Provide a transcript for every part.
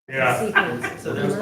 Yeah. So there's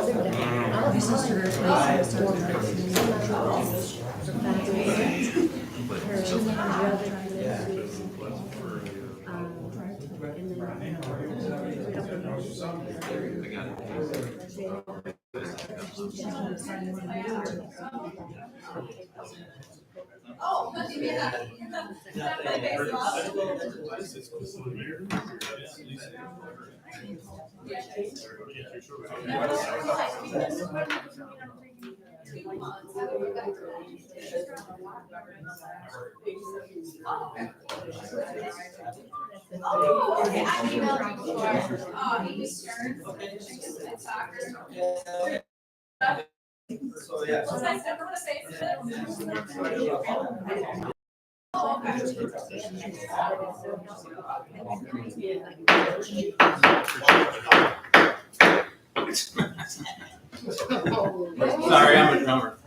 Sorry, I'm a drummer.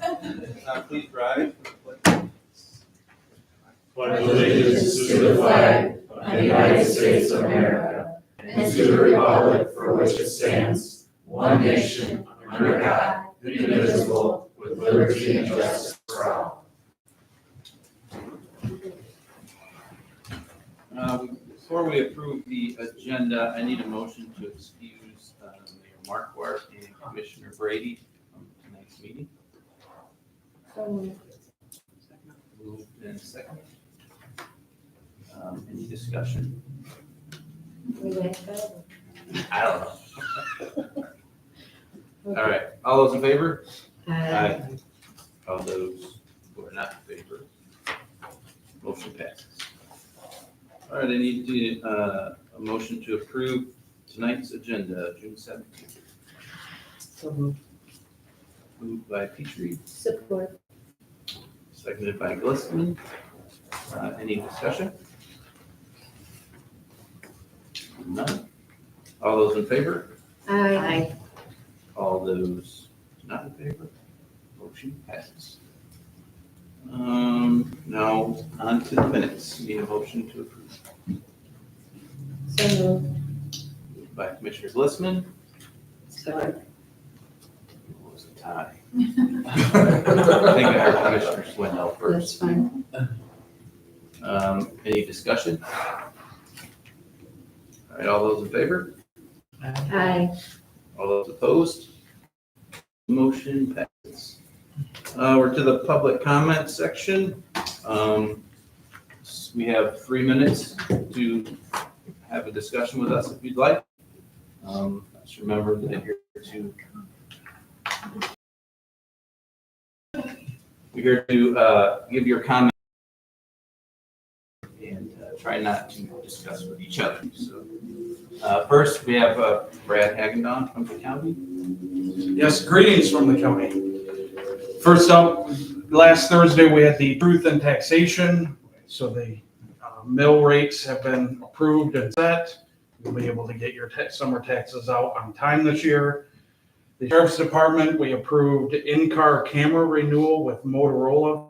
Please rise. Pledge allegiance to the flag of the United States of America and to the republic for which it stands, one nation, under God, indivisible, with liberty and justice for all. Before we approve the agenda, I need a motion to excuse Mayor Markwart and Commissioner Brady from tonight's meeting. Moved and second. Any discussion? I don't know. All right, all those in favor? Aye. All those who are not in favor? Motion passes. All right, I need to, a motion to approve tonight's agenda, June 17th. So moved. Moved by Petrie, Support. seconded by Glissman. Any discussion? None. All those in favor? Aye. All those not in favor? Motion passes. Now on to the minutes. Need a motion to approve. So moved. Moved by Commissioner Glissman. Second. It was a tie. I think I heard Commissioner Swindell That's first. fine. Any discussion? All right, all those in favor? Aye. All those opposed? Motion passes. We're to the public comment section. We have 3 minutes to have a discussion with us if you'd like. Just remember that you're here to give your comment and try not to discuss with each other. So first, we have Brad Hagendon from the county. Yes, greetings from the county. First up, last Thursday, we had the truth in taxation. So the mill rates have been approved and set. You'll be able to get your summer taxes out on time this year. The Sheriff's Department, we approved in-car camera renewal with Motorola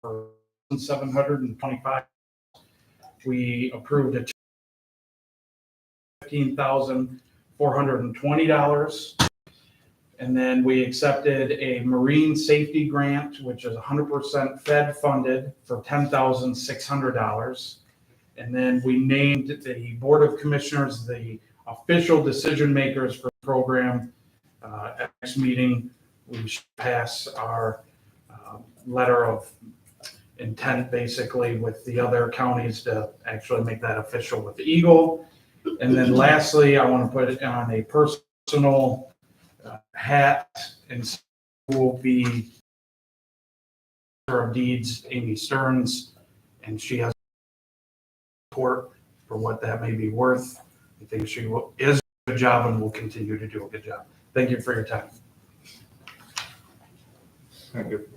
for $725. We approved a $15,420. And then we accepted a marine safety grant, which is 100% Fed funded for $10,600. And then we named the Board of Commissioners the official decision makers for the program. At next meeting, we should pass our letter of intent, basically, with the other counties to actually make that official with the Eagle. And then lastly, I want to put it on a personal hat, and will be of Deeds, Amy Stearns, and she has support for what that may be worth. I think she is a good job and will continue to do a good job. Thank you for your time. Thank you.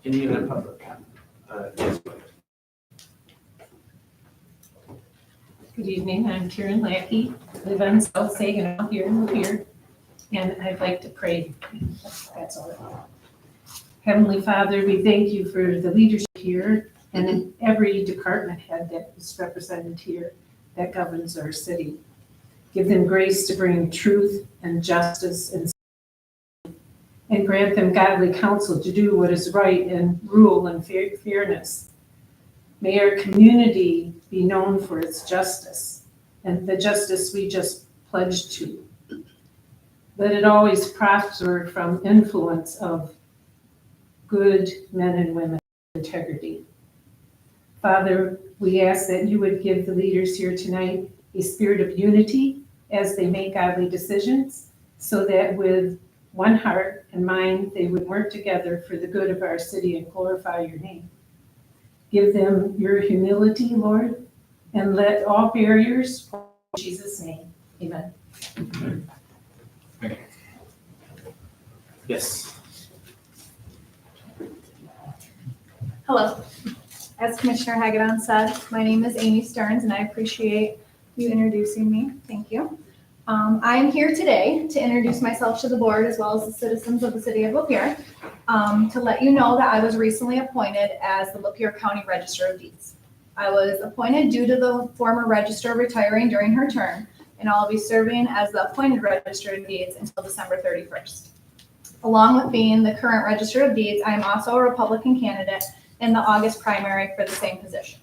Any other public comment? Yes. Good evening, I'm Karen Lackey, live on South Saginaw here in Lapeer, and I'd like to pray. That's all. Heavenly Father, we thank you for the leadership here and in every department head that is represented here that governs our city. Give them grace to bring truth and justice and grant them godly counsel to do what is right and rule in fairness. May our community be known for its justice and the justice we just pledged to. Let it always prosper from influence of good men and women of integrity. Father, we ask that you would give the leaders here tonight a spirit of unity as they make godly decisions, so that with one heart and mind, they would work together for the good of our city and glorify your name. Give them your humility, Lord, and let all barriers fall in Jesus' name. Amen. Yes. Hello. As Commissioner Hagedon said, my name is Amy Stearns, and I appreciate you introducing me. Thank you. I am here today to introduce myself to the board as well as the citizens of the city of Lapeer, to let you know that I was recently appointed as the Lapeer County Register of Deeds. I was appointed due to the former registrar retiring during her term, and I'll be serving as the appointed Register of Deeds until December 31st. Along with being the current Register of Deeds, I am also a Republican candidate in the August primary for the same position.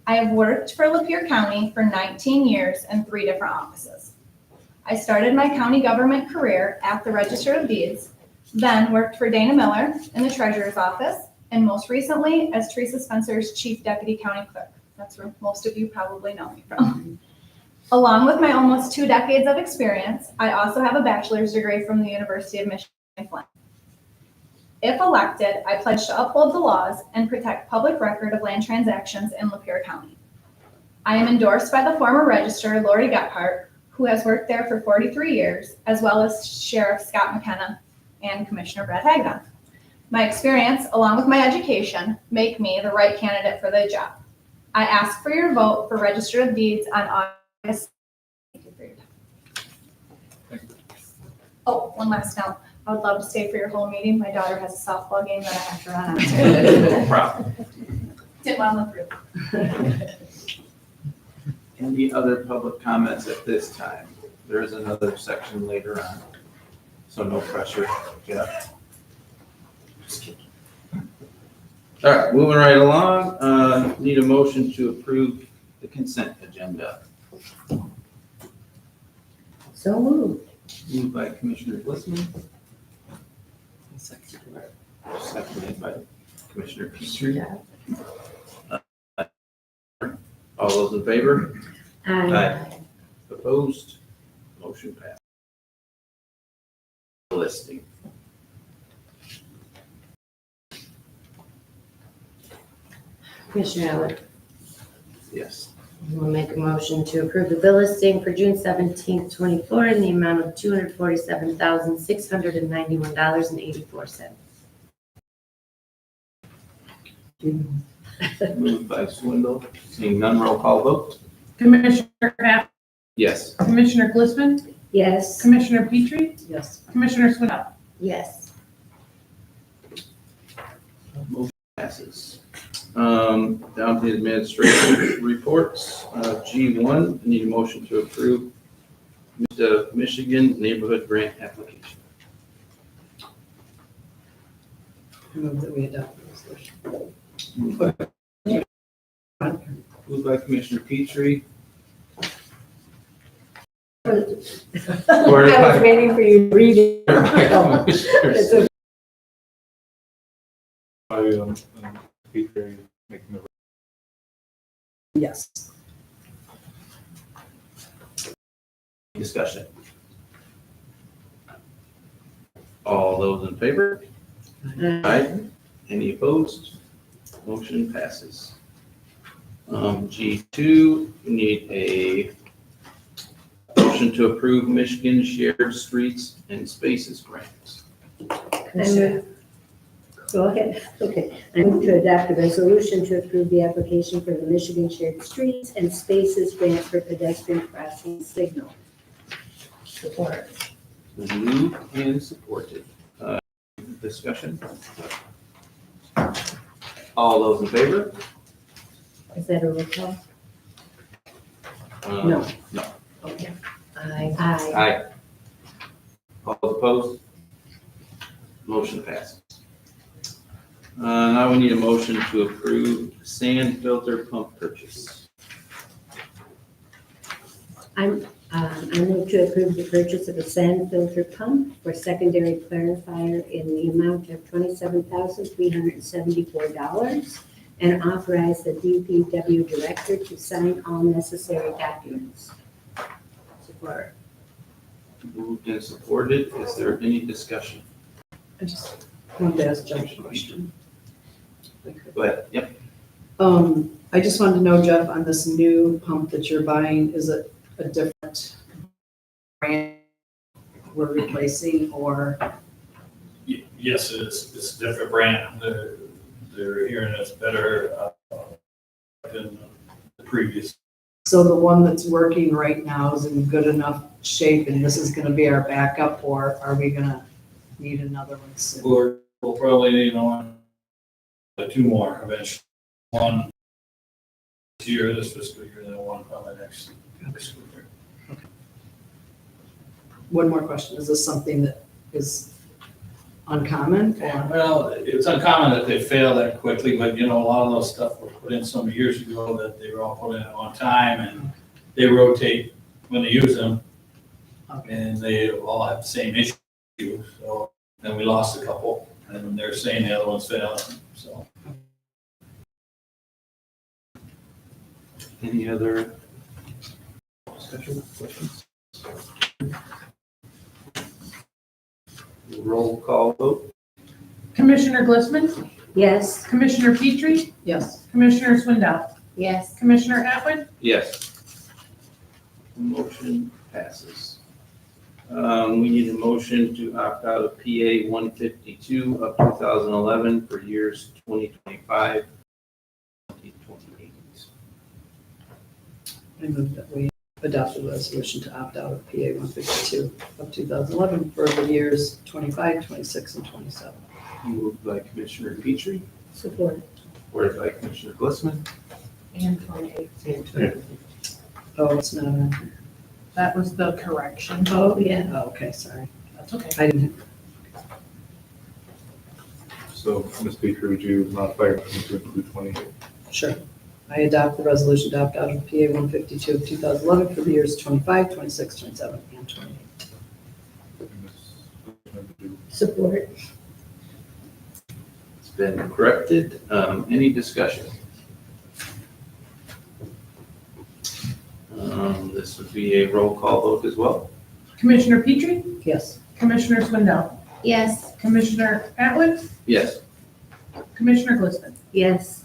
I have worked for Lapeer County for 19 years in 3 different offices. I started my county government career at the Register of Deeds, then worked for Dana Miller in the Treasurer's office, and most recently as Teresa Spencer's Chief Deputy County Clerk. That's where most of you probably know me from. Along with my almost 2 decades of experience, I also have a bachelor's degree from the University of Michigan Flint. If elected, I pledge to uphold the laws and protect public record of land transactions in Lapeer County. I am endorsed by the former registrar, Lori Gephardt, who has worked there for 43 years, as well as Sheriff Scott McKenna and Commissioner Brad Hagedon. My experience, along with my education, make me the right candidate for the job. I ask for your vote for Register of Deeds on August. Thank you for your time. Oh, one last note. I would love to stay for your whole meeting. My daughter has a softball game that I have to run on. No problem. Didn't want to look through. Any other public comments at this time? There is another section later on, so no pressure. Yeah. Just kidding. All right, moving right along. Need a motion to approve the consent agenda. So moved. Moved by Commissioner Glissman. Seconded by Commissioner Petrie. All those in favor? Aye. Opposed? Motion passed. Listing. Commissioner Eller, Yes. we'll make a motion to approve the bill listing for June 17th, 24 in the amount of $247,691.84. Moved by Swindle. Seeing none, roll call vote. Commissioner Kraft, Yes. Commissioner Glissman, Yes. Commissioner Petrie, Yes. Commissioner Swindle. Yes. Motion passes. Down to the administration reports. G1, I need a motion to approve the Michigan Neighborhood Grant application. Move that we adopt the resolution. Moved by Commissioner Petrie. I was waiting for you to read it. It's okay. Petrie making the. Yes. Discussion. All those in favor? Aye. Any opposed? Motion passes. G2, we need a motion to approve Michigan Shared Streets and Spaces grants. Go ahead. Okay. I move to adopt a resolution to approve the application for the Michigan Shared Streets and Spaces Grant for pedestrian crossing signal. Support. Moved and supported. Discussion. All those in favor? Is that a roll call? No. Okay. Aye. Aye. Aye. All those opposed? Motion passes. Now we need a motion to approve sand filter pump purchase. I move to approve the purchase of a sand filter pump for secondary clarifier in the amount of $27,374 and authorize the DPW director to sign all necessary documents. Support. Moved and supported. Is there any discussion? I just wanted to ask Jeff a question. Go ahead. Yep. I just wanted to know, Jeff, on this new pump that you're buying, is it a different brand we're replacing, or? Yes, it's a different brand. They're hearing it's better than the previous. So the one that's working right now is in good enough shape, and this is gonna be our backup, or are we gonna need another one soon? We'll probably need two more eventually. One this year, this fiscal year, then one probably next fiscal year. One more question, is this something that is uncommon, or? Well, it's uncommon that they fail that quickly, but a lot of those stuff were put in some years ago that they were all put in at one time, and they rotate when they use them, and they all have the same issue. So then we lost a couple, and they're saying the other one's failing, so. Any other discussion, questions? Roll call vote. Commissioner Glistman, Yes. Commissioner Petrie, Yes. Commissioner Swindell, Yes. Commissioner Atwood, Yes. Motion passes. We need a motion to opt out of PA 152 of 2011 for years 2025, 2028. I move that we adopt a resolution to opt out of PA 152 of 2011 for the years 25, 26, and 27. Moved by Commissioner Petrie, Support. supported by Commissioner Glistman. and 28. Oh, it's not on. That was the correction. Oh, yeah. Oh, okay, sorry. That's okay. I didn't, So, Ms. Baker, would you modify your motion to include 28? sure. I adopt the resolution to opt out of PA 152 of 2011 for the years 25, 26, 27, and 28. Support. It's been corrected. Any discussion? This would be a roll call vote as well. Commissioner Petrie, Yes. Commissioner Swindell, Yes. Commissioner Atwood, Yes. Commissioner Glistman. Yes.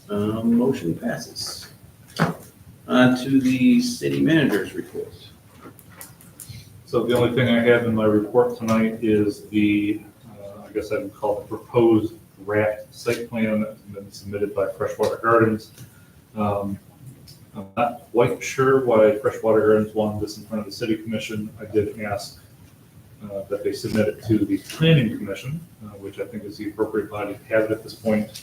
Motion passes. On to the city manager's report. So the only thing I have in my report tonight is the, I guess I would call it proposed draft site plan that's been submitted by Freshwater Gardens. I'm not quite sure why Freshwater Gardens wanted this in front of the city commission. I did ask that they submit it to the planning commission, which I think is the appropriate body to have it at this point.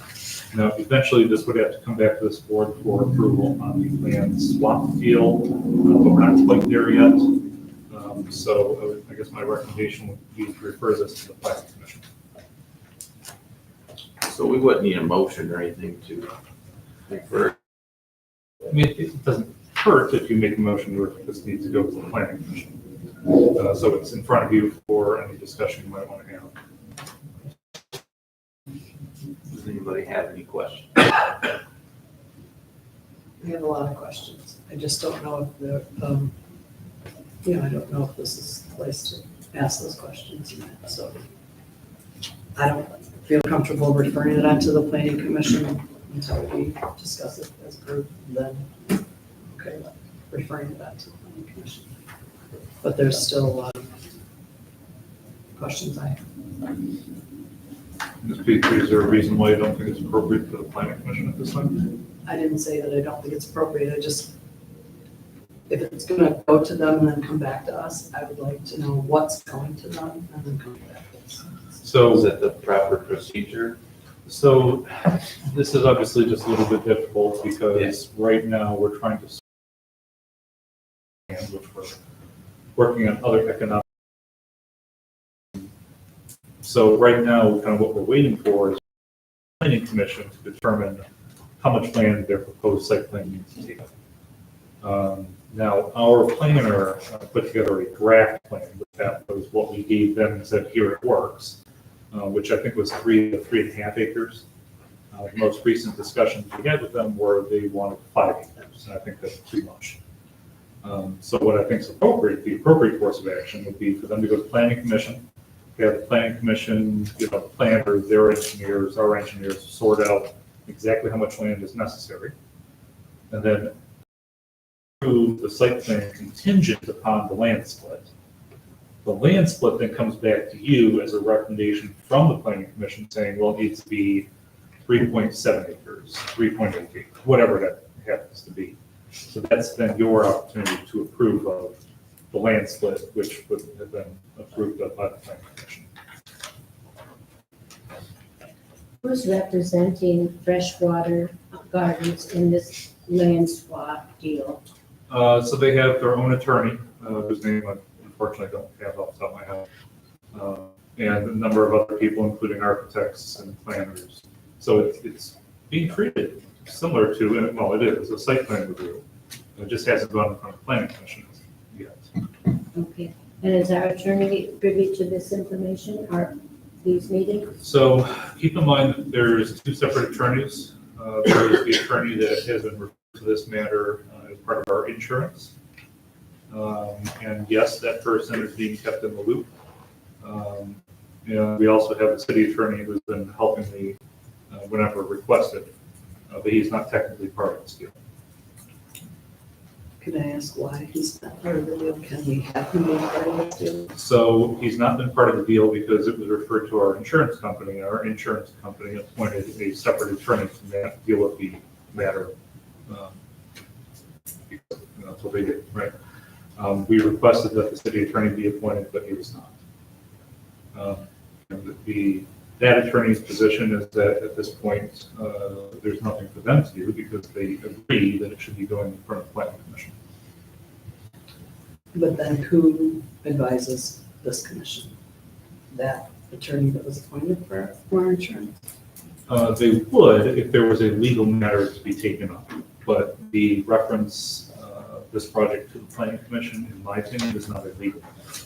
Now, eventually this would have to come back to this board for approval on the land swap deal, but we're not quite there yet. So I guess my recommendation would be to refer this to the planning commission. So we wouldn't need a motion or anything to refer. I mean, it doesn't hurt if you make a motion to it, this needs to go to the planning commission. So it's in front of you for any discussion you might want to have. Does anybody have any questions? I have a lot of questions. I just don't know if the, I don't know if this is the place to ask those questions. So I don't feel comfortable referring it on to the planning commission until we discuss it as a group, and then, okay, referring it on to the planning commission. But there's still a lot of questions I have. Ms. Petrie, is there a reason why you don't think it's appropriate for the planning commission at this time? I didn't say that I don't think it's appropriate. I just, if it's gonna go to them and then come back to us, I would like to know what's going to them and then come back to us. So is it the proper procedure? So this is obviously just a little bit difficult because right now we're trying to for working on other economic. So right now, kind of what we're waiting for is the planning commission to determine how much land their proposed site plan needs to take. Now, our planner put together a draft plan, which that was what we gave them and said, here it works, which I think was 3 to 3.5 acres. The most recent discussions we had with them were they wanted 5 acres, and I think that's too much. So what I think is appropriate, the appropriate course of action would be for them to go to planning commission, have the planning commission, planners, their engineers, our engineers sort out exactly how much land is necessary, and then approve the site plan contingent upon the land split. The land split then comes back to you as a recommendation from the planning commission saying, well, it needs to be 3.7 acres, 3.8 acres, whatever that happens to be. So that's then your opportunity to approve of the land split, which would have been approved by the planning commission. Who's representing Freshwater Gardens in this land swap deal? So they have their own attorney, whose name I unfortunately don't have off the top of my head, and a number of other people, including architects and planners. So it's being treated similar to, well, it is a site plan review. It just hasn't gone in front of the planning commission yet. Okay, and is our attorney privy to this information, or these meetings? So keep in mind that there's 2 separate attorneys. There is the attorney that has been referred to this matter as part of our insurance. And yes, that person is being kept in the loop. And we also have the city attorney who's been helping me whenever requested, but he's not technically part of this deal. Can I ask why he's not part of the deal? Can we have him be part of this deal? So he's not been part of the deal because it was referred to our insurance company. Our insurance company appointed a separate attorney to deal with the matter. That's what they did, right? We requested that the city attorney be appointed, but he was not. That attorney's position is that at this point, there's nothing for them to do because they agree that it should be going in front of the planning commission. But then who advises this commission? That attorney that was appointed for our insurance? They would if there was a legal matter to be taken up, but the reference this project to the planning commission, in my opinion, is not a legal matter.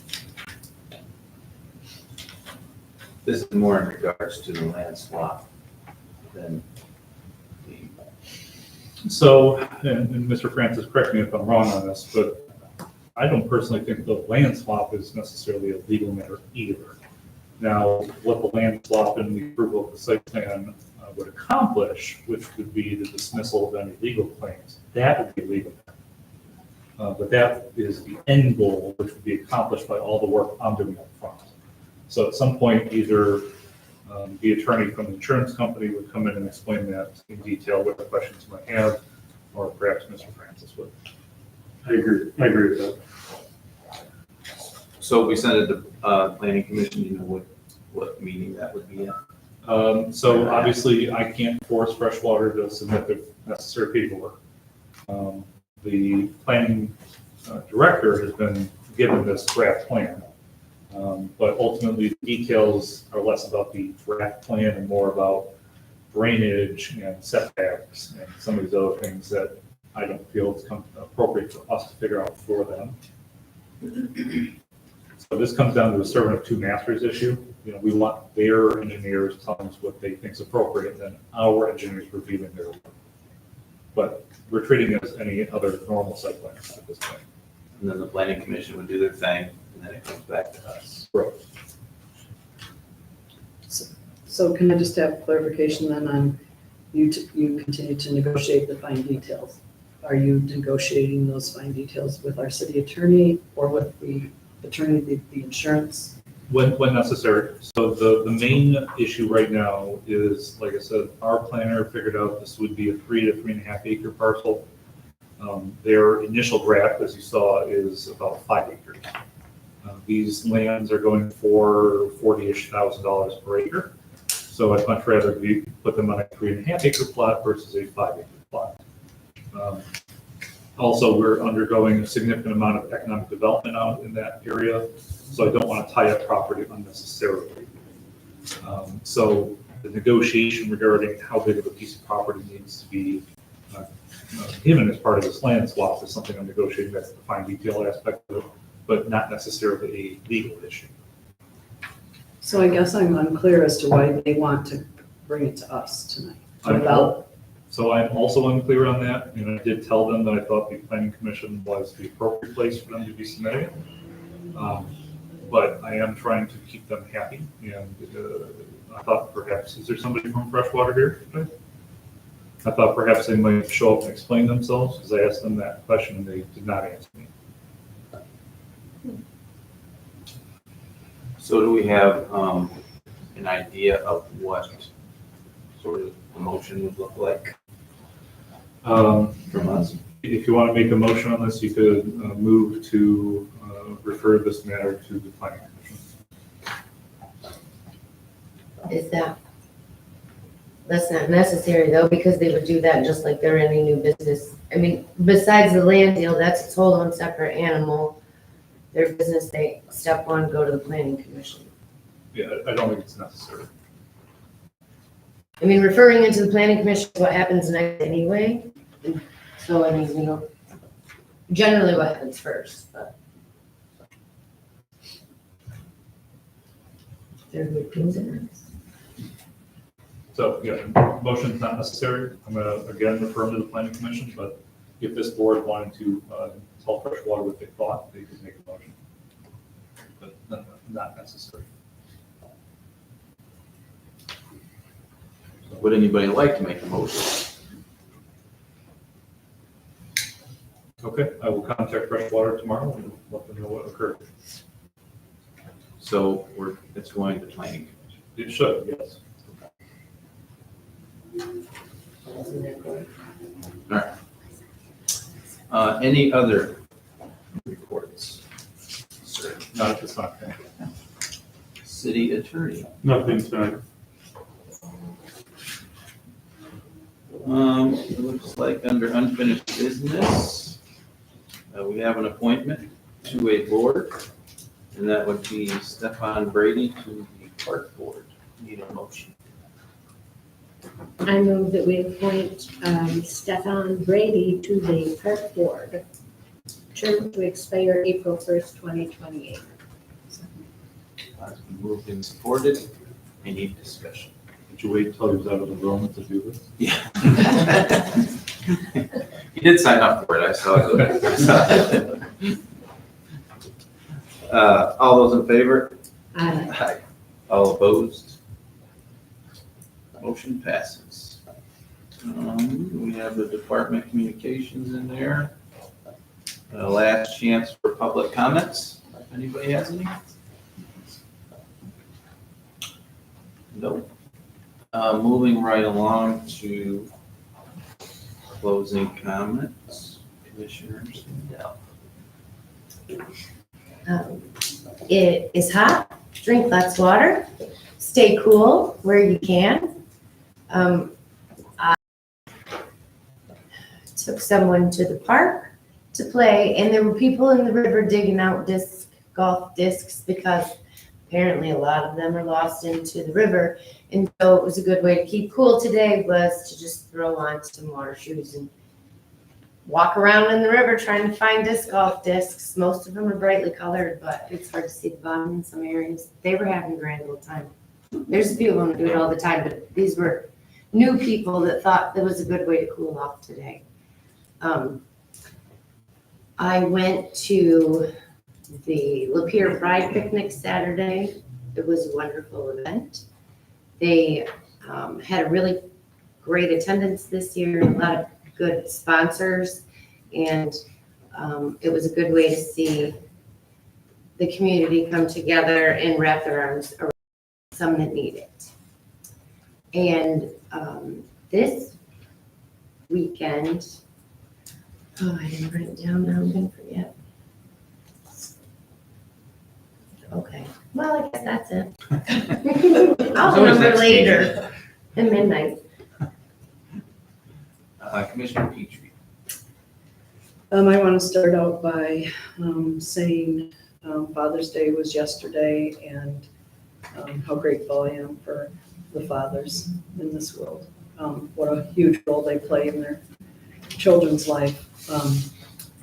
This is more in regards to the land swap than the. So, and Mr. Francis, correct me if I'm wrong on this, but I don't personally think the land swap is necessarily a legal matter either. Now, what the land swap and the approval of the site plan would accomplish, which would be the dismissal of any legal claims, that would be legal. But that is the end goal, which would be accomplished by all the work I'm doing up front. So at some point, either the attorney from the insurance company would come in and explain that in detail, what the questions you might have, or perhaps Mr. Francis would. I agree with that. So if we send it to planning commission, you know what meeting that would be at? So obviously, I can't force Freshwater to submit the necessary paperwork. The planning director has been given this draft plan, but ultimately the details are less about the draft plan and more about drainage and setbacks and some of these other things that I don't feel it's appropriate for us to figure out for them. So this comes down to a servant of 2 masters issue. We want their engineers telling us what they think is appropriate, and then our engineers reviewing their work. But we're treating it as any other normal site plan at this point. And then the planning commission would do their thing, and then it comes back to us. Right. So can I just have clarification then on you continue to negotiate the fine details? Are you negotiating those fine details with our city attorney or with the attorney, the insurance? When necessary. So the main issue right now is, like I said, our planner figured out this would be a 3 to 3.5 acre parcel. Their initial draft, as you saw, is about 5 acres. These lands are going for $40,000 per acre. So I'd much rather put them on a 3.5 acre plot versus a 5 acre plot. Also, we're undergoing a significant amount of economic development out in that area, so I don't want to tie up property unnecessarily. So the negotiation regarding how big of a piece of property needs to be given as part of this land swap is something I'm negotiating. That's the fine detail aspect of it, but not necessarily a legal issue. So I guess I'm unclear as to why they want to bring it to us tonight. So I'm also unclear on that, and I did tell them that I thought the planning commission was the appropriate place for them to be submitting it. But I am trying to keep them happy, and I thought perhaps, is there somebody from Freshwater here today? I thought perhaps they might show up and explain themselves, because I asked them that question and they did not answer me. So do we have an idea of what sort of the motion would look like from us? If you want to make a motion on this, you could move to refer this matter to the planning commission. Is that's not necessary though, because they would do that just like they're any new business. I mean, besides the land deal, that's its whole own separate animal. Their business, they, step one, go to the planning commission. Yeah, I don't think it's necessary. I mean, referring into the planning commission is what happens next anyway. So, I mean, you know, generally what happens first, but. There are good things in this. So, yeah, motion's not necessary. I'm gonna, again, refer them to the planning commission, but if this board wanted to tell Freshwater what they thought, they could make a motion. But not necessary. Would anybody like to make a motion? Okay, I will contact Freshwater tomorrow and let them know what occurred. So it's going to planning commission. It should, yes. Any other reports? Sir, Not at this time. city attorney. Nothing tonight. It looks like under unfinished business, we have an appointment to a board, and that would be Stefan Brady to the park board. Need a motion. I move that we appoint Stefan Brady to the park board. Term to expire April 1st, 2028. It's been moved and supported. Any discussion? Did you wait until he was out of the room to do this? Yeah. You did sign up for it, I saw it. All those in favor? Aye. All opposed? Motion passes. We have the department communications in there. Last chance for public comments. If anybody has any? Nope. Moving right along to closing comments. Commissioner Sandell. It is hot, drink lots of water, stay cool where you can. I took someone to the park to play, and there were people in the river digging out golf discs, because apparently a lot of them are lost into the river. And so it was a good way to keep cool today, was to just throw on some water shoes and walk around in the river trying to find golf discs. Most of them are brightly colored, but it's hard to see the bottom in some areas. They were having a grand old time. There's a few of them who do it all the time, but these were new people that thought that was a good way to cool off today. I went to the Lapeer Pride Picnic Saturday. It was a wonderful event. They had a really great attendance this year, a lot of good sponsors, and it was a good way to see the community come together and wrap their arms around some that need it. And this weekend, I didn't write it down, now I'm gonna forget. Okay, well, I guess that's it. I'll remember later, at midnight. Commissioner Petrie. I want to start out by saying Father's Day was yesterday, and how grateful I am for the fathers in this world. What a huge role they play in their children's life.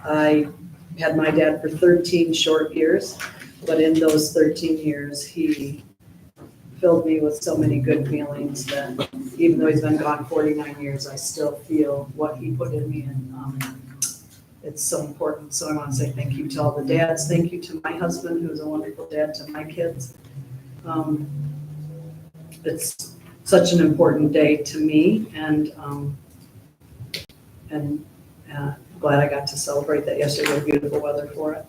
I had my dad for 13 short years, but in those 13 years, he filled me with so many good feelings that even though he's been gone 49 years, I still feel what he put in me, and it's so important. So I want to say thank you to all the dads. Thank you to my husband, who's a wonderful dad to my kids. It's such an important day to me, and glad I got to celebrate that yesterday. Beautiful weather for it.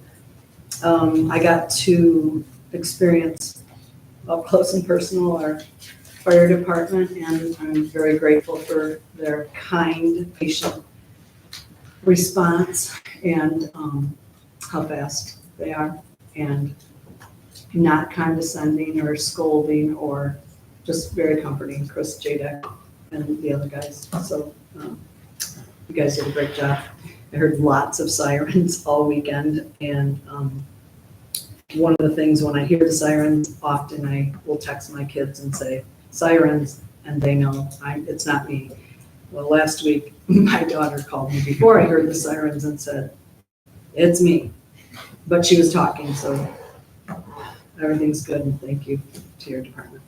I got to experience up close and personal our fire department, and I'm very grateful for their kind, patient response, and how fast they are, and not condescending or scolding, or just very comforting. Chris Jadek and the other guys. So you guys did a great job. I heard lots of sirens all weekend, and one of the things when I hear the sirens, often I will text my kids and say, sirens, and they know it's not me. Well, last week, my daughter called me before I heard the sirens and said, it's me. But she was talking, so everything's good, and thank you to your department.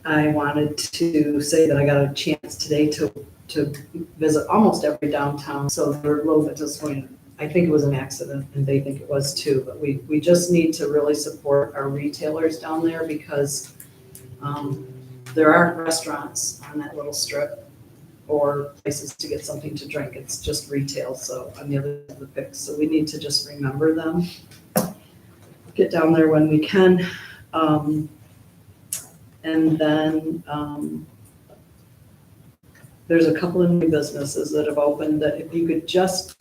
I wanted to say that I got a chance today to visit almost every downtown, so they're a little bit disappointed. I think it was an accident, and they think it was too, but we just need to really support our retailers down there, because there aren't restaurants on that little strip or places to get something to drink. It's just retail, so on the other side of the picks. So we need to just remember them. Get down there when we can. And then there's a couple of new businesses that have opened that if you could just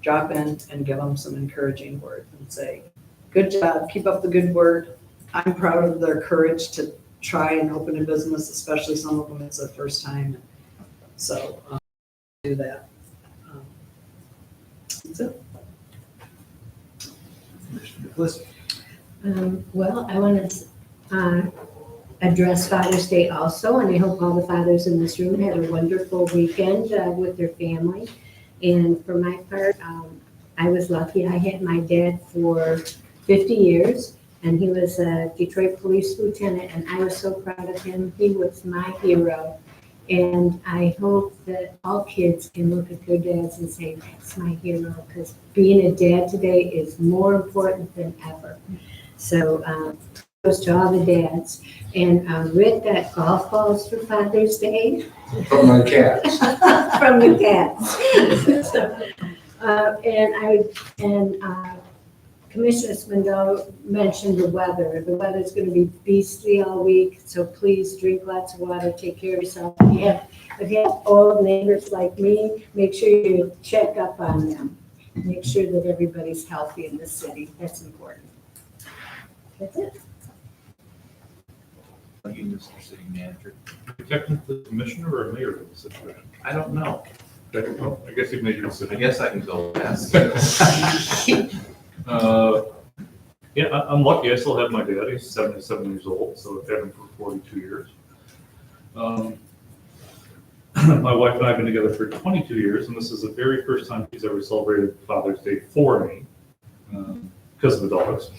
drop in and give them some encouraging words and say, good job, keep up the good work. I'm proud of their courage to try and open a business, especially some of them it's their first time. So do that. That's it. Well, I want to address Father's Day also, and I hope all the fathers in this room had a wonderful weekend with their family. And for my part, I was lucky. I had my dad for 50 years, and he was a Detroit police lieutenant, and I was so proud of him. He was my hero. And I hope that all kids can look at their dads and say, that's my hero, because being a dad today is more important than ever. So goes to all the dads. And Rick got golf balls for Father's Day. From my cats. From the cats. Commissioner Swindell mentioned the weather. The weather's going to be beastly all week, so please drink lots of water, take care of yourself. If you have old neighbors like me, make sure you check up on them. Make sure that everybody's healthy in this city. That's important. That's it. Thank you, Mr. City Manager. Technically, commissioner or mayor of the situation? I don't know. Okay, well, I guess you've made your I decision. guess I can go last. Yeah, I'm lucky. I still have my dad. He's 77 years old, so I've had him for 42 years. My wife and I have been together for 22 years, and this is the very first time she's ever celebrated Father's Day for me because of the dogs.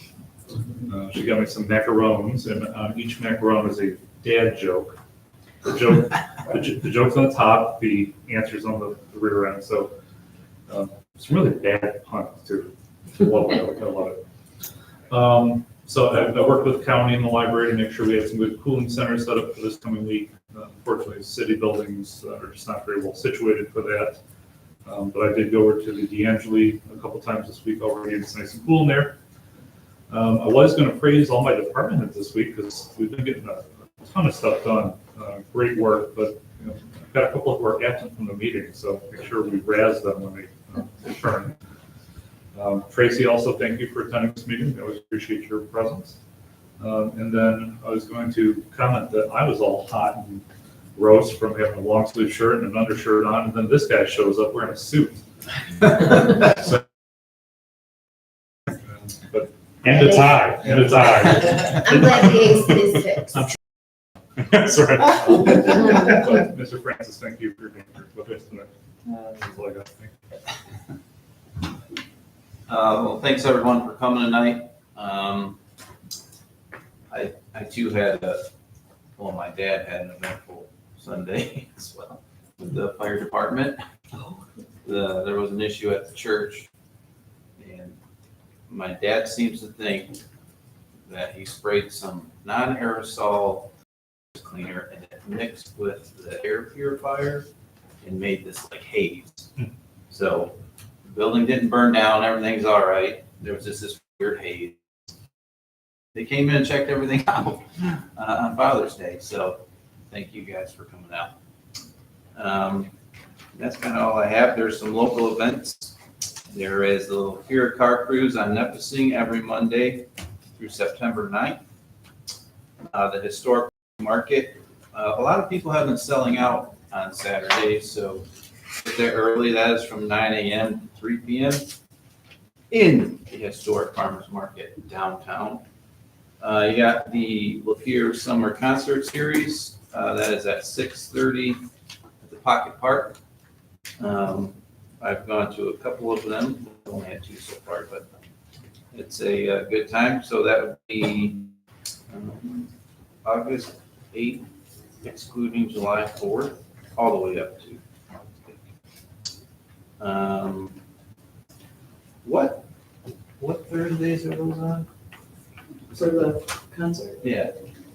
She got me some macarons, and on each macaron is a dad joke. The joke's on the top, the answer's on the rear end. So it's really bad puns too. I love it. I love it. So I worked with the county and the library to make sure we had some good cooling centers set up for this coming week. Unfortunately, city buildings are just not very well situated for that. But I did go over to the D'Angeli a couple times this week already. It's nice and cool in there. I was going to praise all my department heads this week because we've been getting a ton of stuff done. Great work, but I've got a couple who are absent from the meeting, so make sure we razz them when they return. Tracy, also thank you for attending this meeting. I always appreciate your presence. And then I was going to comment that I was all hot and gross from having a long sleeve shirt and an undershirt on, and then this guy shows up wearing a suit. But, and a tie, and a tie. I'm glad the ace is fixed. That's right. But, Mr. Francis, thank you for being here with us tonight. That's all I got. Thank you. Well, thanks everyone for coming tonight. I too had my dad had an eventful Sunday as well with the fire department. There was an issue at the church, and my dad seems to think that he sprayed some non-aerosol cleaner and it mixed with the air purifier and made this like haze. So the building didn't burn down, everything's all right. There was just this weird haze. They came in and checked everything out on Father's Day, so thank you guys for coming out. That's kind of all I have. There's some local events. There is the Lapeer Car Cruise on Nipissing every Monday through September 9th. The Historic Market. A lot of people have been selling out on Saturdays, so get there early. That is from 9 a.m. to 3 p.m. in the Historic Farmers Market downtown. You got the Lapeer Summer Concert Series. That is at 6:30 at the Pocket Park. I've gone to a couple of them. I've only had 2 so far, but it's a good time. So that would be August 8th, excluding July 4th, all the way up to. What Thursdays are those on? For the concert, Yeah.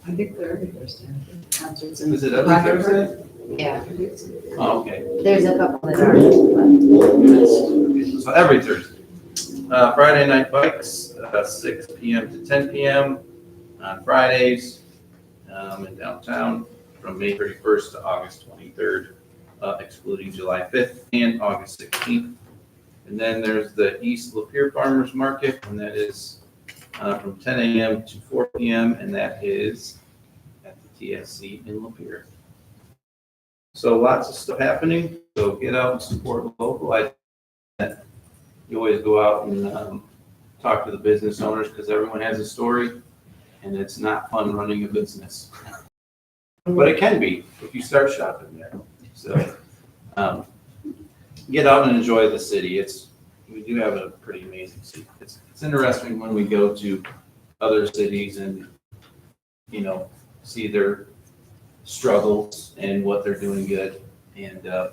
I think they're every Thursday. Concerts Is it every Thursday? Yeah, Oh, okay. there's a couple that are. So every Thursday. Friday Night Bikes, 6 p.m. to 10 p.m. on Fridays in downtown from May 31st to August 23rd, excluding July 5th and August 16th. And then there's the East Lapeer Farmers Market, and that is from 10 a.m. to 4 p.m., and that is at the TSC in Lapeer. So lots of stuff happening, so get out and support local. You always go out and talk to the business owners because everyone has a story, and it's not fun running a business. But it can be if you start shopping there. So get out and enjoy the city. We do have a pretty amazing city. It's interesting when we go to other cities and, see their struggles and what they're doing good. And I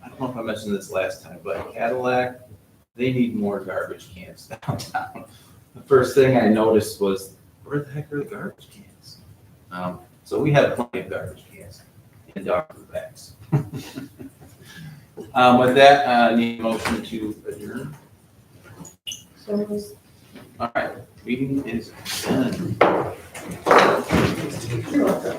don't know if I mentioned this last time, but Cadillac, they need more garbage cans downtown. The first thing I noticed was, where the heck are the garbage cans? So we have plenty of garbage cans and dog food bags. With that, I need a motion to adjourn. All right, meeting is done. You're welcome.